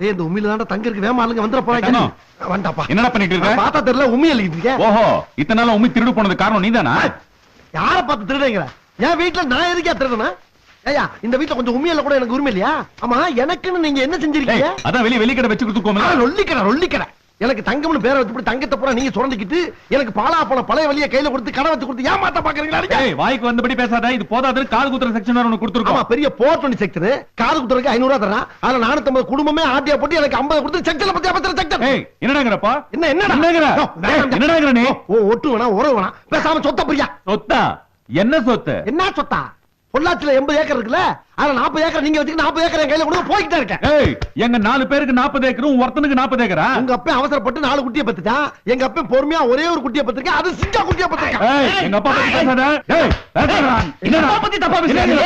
ஏய் இந்த உம்மில தான்டா தங்க இருக்கு வேமா ஆளுங்க வந்துற போறாங்க வந்தாப்பா என்னடா பண்ணிட்டு இருக்க பார்த்தா தெரியல உம்மி எழுதிட்டு இருக்க ஓஹோ இத்தனை நாளா உம்மி திருடு போனது காரணம் நீதானா யார பார்த்து திருடுங்கற என் வீட்ல நான் எதுக்கே திருடுனா ஐயா இந்த வீட்ல கொஞ்சம் உம்மியல்ல கூட எனக்கு உரிமை இல்லையா ஆமா எனக்குன்னு நீங்க என்ன செஞ்சிருக்கீங்க அதான் வெளிய கடை வெச்சு கொடுத்துக்கோமா ரொல்லிக்கற எனக்கு தங்கம்னு பேரை வச்சு தங்கத்தை பூரா நீங்க சுரண்டிக்கிட்டு எனக்கு பாலா போன பழைய வழியை கையில கொடுத்து கடை வச்சு கொடுத்து ஏமாத்த பாக்குறீங்களா வாய்க்கு வந்தபடி பேசாத இது போதாது காது குத்துற செக்ஷன் ஒன்னு கொடுத்துருக்கோம் பெரிய போர்ட் செக்ஷன் காது குத்துறதுக்கு 500 ரூபாய் தரேன் அதுல 450 குடும்பமே ஆட்டியா போட்டு எனக்கு 50 கொடுத்து செக்ஷன்ல பத்தி பத்திர செக்ஷன் என்னடாங்கறப்பா என்னடா நீ ஒட்டு வேணா உறவு வேணா பேசாம சொத்த பிரியா சொத்தா என்ன சொத்து என்ன சொத்தா பொள்ளாச்சில 80 ஏக்கர் இருக்குல்ல அதுல 40 ஏக்கர் நீங்க வச்சுட்டு 40 ஏக்கர் என் கையில கொடுத்து போய்கிட்டே இருக்கேன் எங்க 4 பேருக்கு 40 ஏக்கரும் ஒருத்தனுக்கு 40 ஏக்கரா உங்க அப்பா அவசரப்பட்டு 4 குட்டியை பத்துட்டான் எங்க அப்பா பொறுமையா ஒரே ஒரு குட்டியை பத்திருக்கேன் அது சிங்கா குட்டியை பத்திருக்கேன் எங்க அப்பா பத்தி பேசாத என்னடா பத்தி தப்பா பேசுறீங்க